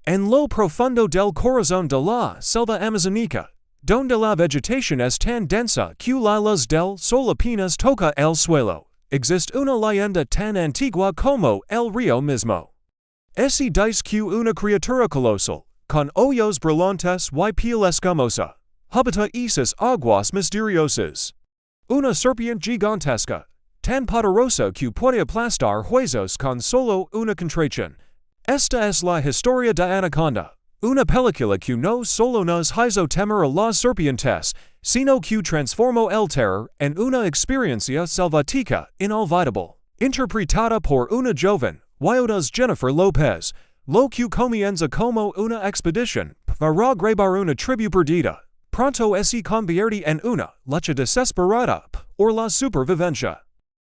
En lo profundo del corazón de la selva amazónica, donde la vegetación es tan densa que la luz del sol apenas toca el suelo, existe una leyenda tan antigua como el río mismo. Se dice que una criatura colosal, con ojos brillantes y piel escamosa, habita esas aguas misteriosas. Una serpiente gigantesca, tan poderosa que puede aplastar huesos con solo una contracción. Esta es la historia de Anaconda, una película que no solo nos hizo temer a las serpientes, sino que transformó el terror en una experiencia selvática inolvidable. Interpretada por una joven, Wyoda's Jennifer Lopez, lo que comienza como una expedición para grabar una tribu perdida, pronto se convierte en una lucha desesperada por la supervivencia.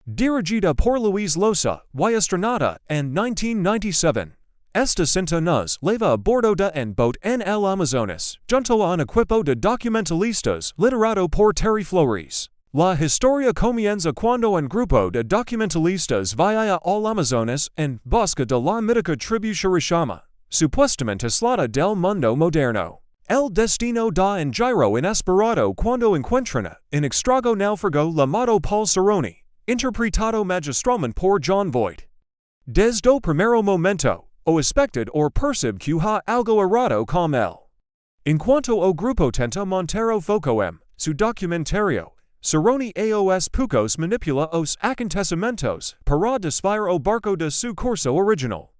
Dirigida por Luis Loza y estrenada en 1997, esta cinta nos lleva a bordo de un bote en el Amazonas, junto a un equipo de documentalistas liderado por Terry Flores. La historia comienza cuando un grupo de documentalistas vaya al Amazonas en busca de la mítica tribu Shirishama, supuestamente aislada del mundo moderno. El destino da un giro inesperado cuando encuentran un extraño náufrago llamado Paul Cerrone, interpretado magistralmente por John Voight. Desde el primero momento, o expected or percib que ha algo errado con él. En cuanto o grupo tenta montar foco su documentario, Cerrone aos poucos manipula os acontecimientos para desviar o barco de su curso original.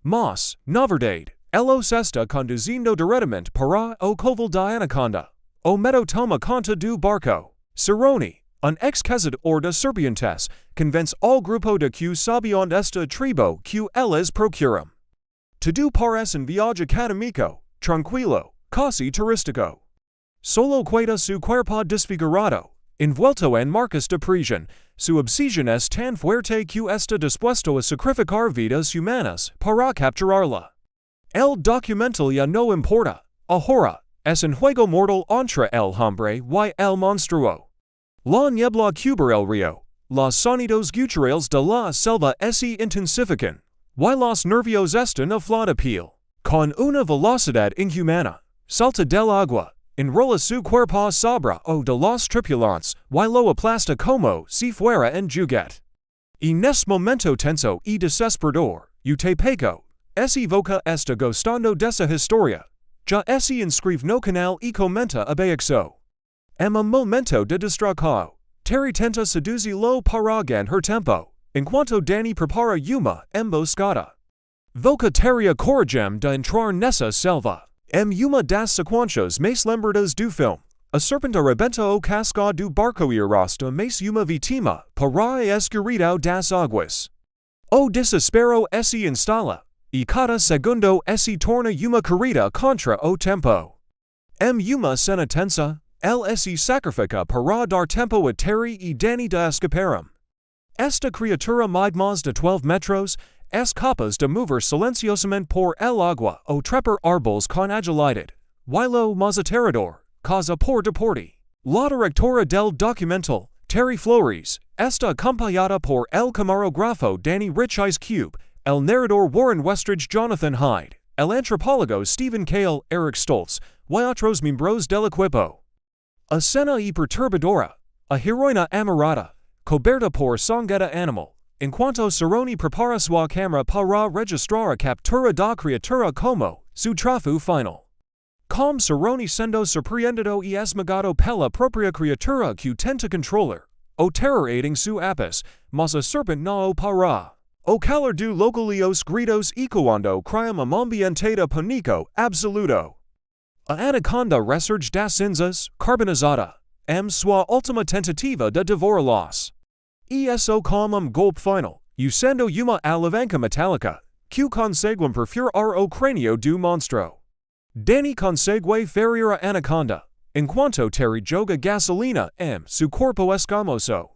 Mas, na verdade, elos está conduzindo diretamente para o coval da Anaconda. O medo toma conta do barco. Cerrone, un ex-cazador de serpientes, convence al grupo de que sabe onde esta tribo que eles procuram. Todo parece un viaje académico, tranquilo, casi turístico. Solo queda su cuerpo desfigurado, envuelto en marcas de prisión, su obsesión es tan fuerte que está dispuesto a sacrificar vidas humanas para capturarla. El documental ya no importa, ahora, es un juego mortal entre el hombre y el monstruo. La niebla cubre el río, los sonidos guturales de la selva se intensifican, y los nervios están a flor de piel. Con una velocidad inhumana, salta del agua, enrola su cuerpo sobre o de los tripulantes, y lo aplasta como si fuera un juguete. En ese momento tenso y desesperador, Utepeco, se evoca esta gustando desa historia, ya se inscribe no canal y comenta abaixo. En un momento de distracao, Terry tenta seducirlo para ganar tempo, en cuanto Danny prepara uma emboscada. Voca Terry a coragem de entrar nessa selva. Uma das sequências mais lembradas do filme, a serpente arrebenta o casco do barco e arrasta mais uma vítima para a escuridão das águas. O desespero se instala, e cada segundo se torna uma corrida contra o tempo. Uma cena tensa, ele se sacrifica para dar tempo a Terry e Danny de escaparam. Esta criatura mide mais de 12 metros, es capaz de mover silenciosamente por el agua o trepar árboles con agilidad, y lo más aterrador, causa por deporte. La directora del documental, Terry Flores, está acompañada por el camarógrafo Danny Rich Ice Cube, el narrador Warren Westridge Jonathan Hyde, el antropólogo Stephen Cale Eric Stoltz, y otros miembros del equipo. Escena y perturbadora, a heroína amarrada, coberta por sangueta animal. En cuanto Cerrone prepara su cámara para registrar a captura da criatura como su trofeo final. Com Cerrone sendo surpreendido y esmagado pela propia criatura que tenta controlar, o terrorating su apis, mas a serpente no para. O calor do localios gritos y cuando criam un ambiente de panico absoluto. A anaconda resurge das cinzas, carbonizada, sua última tentativa de devorarlos. Eso como golpe final, usando uma alavanca metálica, que conseguem perfurar o crânio do monstro. Danny consegue ferir a anaconda, enquanto Terry joga gasolina su corpo escamoso.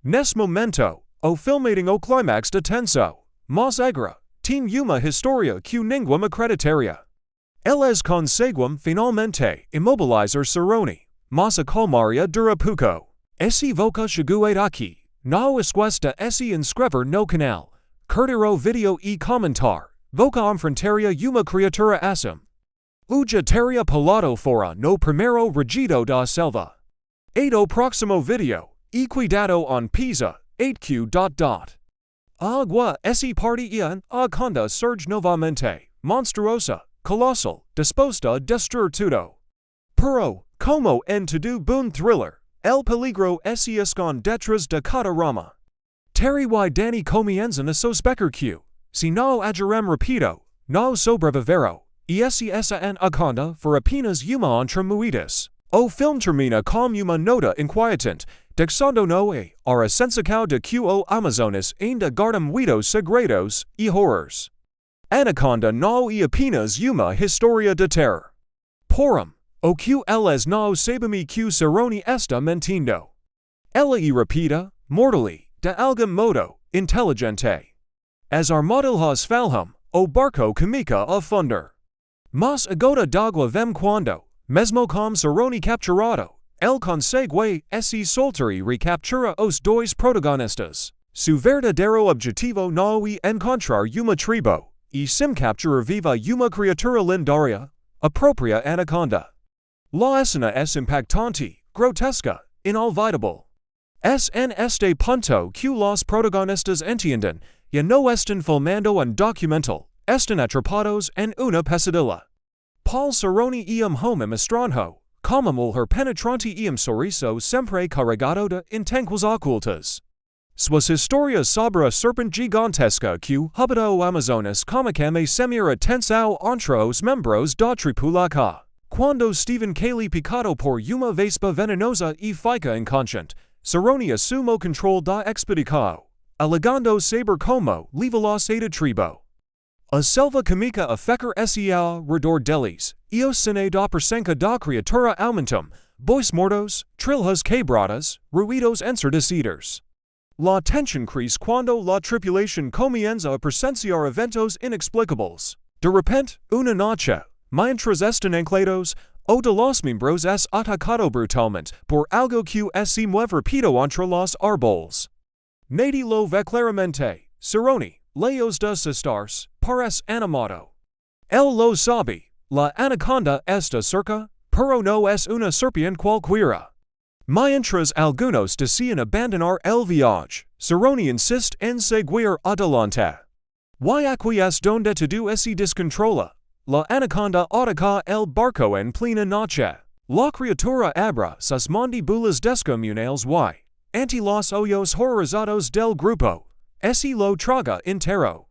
Nesse momento, o filmating o climax de tenso, mas agra, tem uma historia que ninguém acreditaria. Eles conseguem finalmente imobilizar Cerrone, mas a calmaria dura pouco. Esse voca chegou aqui. Não esqueça de se inscrever no canal, curtir o vídeo e comentar. Voca enfrentaria uma criatura assum. Uja teria palato fora no primero regido da selva. Edo proximo video, e cuidado on Pisa, 8q. Agua esse parte en anaconda surge novamente, monstruosa, colossal, disposta a destruir todo. Pero, como en todo boom thriller, el peligro se esconde detrás de cada rama. Terry y Danny comienzan a sospechar que, si no agarrem rápido, no sobrevivero, y esa anaconda for apenas uma entre muitas. O film termina com uma nota inquietante, dexando no a sensacao de que o Amazonas ainda guarda muitos segredos e horrors. Anaconda no e apenas uma historia de terror. Porém, o que eles no sabem que Cerrone está mentindo. Ela e repita, mortally, de algum modo, inteligente. As armadilhas falham, o barco comica a fundar. Mas a gota d'água vem quando, mesmo com Cerrone capturado, el consegue esse soltar e recaptura os dois protagonistas. Su verdadeiro objetivo no é encontrar uma tribo, e sim capturar viva uma criatura lendária, a própria anaconda. La escena es impactante, grotesca, inolvidable. Es en este punto que los protagonistas entienden, y no están filmando un documental, están atrapados en una pesadilla. Paul Cerrone homem estranho, como mujer penetrante sorriso siempre carregado de intenções ocultas. Suas historias sobre a serpente gigantesca que habita o Amazonas comicame semir atenção entre os membros da tripulação. Quando Stephen Cayley picado por uma vespa venenosa e fica inconsciente, Cerrone assume o controle da expedição, alegando saber como livá-los da tribo. A selva comica a ficar ao redor deles, e o cine da presença da criatura aumentam, bois mortos, trilhas quebradas, ruídos ensurdecedores. La tensión crece cuando la tripulación comienza a presenciar eventos inexplicables. De repente, una noche, mientras están anclados, o de los miembros es atacado brutalmente por algo que se mueve rápido entre los árboles. Nadie lo ve claramente, Cerrone, lejos de stars, parece animado. Él lo sabe, la anaconda está cerca, pero no es una serpiente cualquiera. Mientras algunos deciden abandonar el viaje, Cerrone insiste en seguir adelante. Y aquí es donde todo se descontrola. La anaconda ataca el barco en plena noche. La criatura abre sus mandíbulas descomunales y, ante los ojos horrorizados del grupo, se lo traga entero.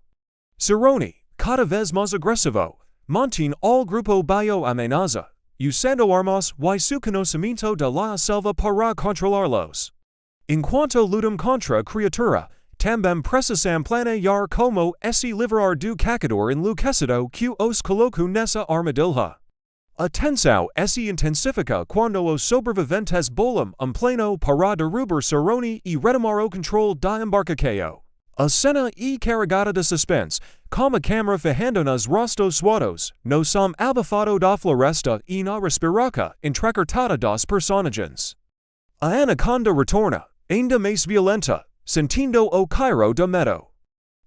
Cerrone, cada vez más agresivo, mantiene al grupo bajo amenaza, usando armas y su conocimiento de la selva para controlarlos. En cuanto lutam contra criatura, também precisam planear como se livrar do cacador enlouquecido que os colocou nessa armadilha. A tensão se intensifica quando os sobreviventes bolam plano para derrubar Cerrone e retomar o controle da embarcação. A cena carregada de suspense, com a câmera fijando nos rostos suados, no som abafado da floresta e na respiraca entrecortada dos personagens. A anaconda retorna, ainda mais violenta, sentindo o quiero de medo.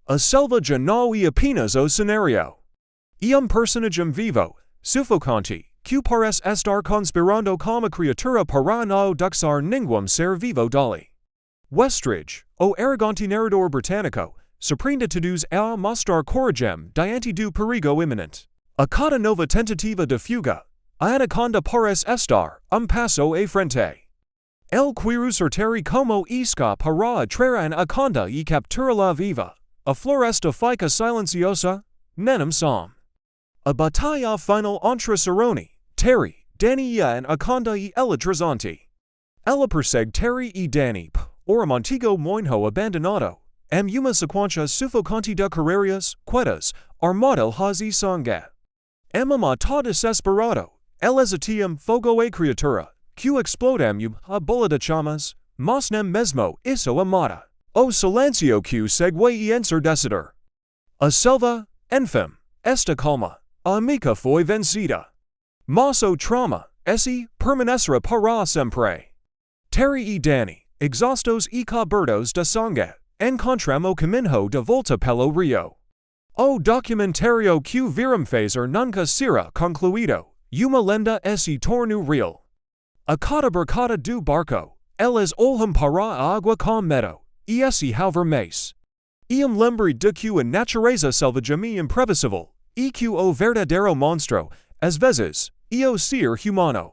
A selva já não é apenas o cenário. E personagem vivo, sufocante, que parece estar conspirando com a criatura para não deixar nenhum ser vivo dali. Westridge, o arrogante narrador britânico, surpreende todos a mostrar coragem diante do perigo iminente. A cada nova tentativa de fuga, a anaconda parece estar passo à frente. El quiero sorteri como isca para atraer a anaconda e capturá-la viva. A floresta fica silenciosa, nenhum som. A batalha final entre Cerrone, Terry, Danny e a anaconda e eletrizante. Ela persegue Terry e Danny por antigo moinho abandonado, uma sequência sufocante de carreiras, quedas, armadilhas e sangue. Mata desesperado, eles atiam fogo a criatura, que explodem a bola de chamas, mas nem mesmo isso a mata. O silencio que segue e ensurdecedor. A selva, enfim, está calma, a amiga foi vencida. Mas o trauma, permanecerá para sempre. Terry e Danny, exhaustos e cobertos de sangue, encontram o caminho de volta pelo rio. O documentario que viram fazer nunca será concluído, uma lenda se tornou real. A cada barcada do barco, eles olham para a água com medo, e se halver mais. Iam lembre de que a natureza selvagem imprevisível, e que o verdadeiro monstro, às vezes, é o ser humano.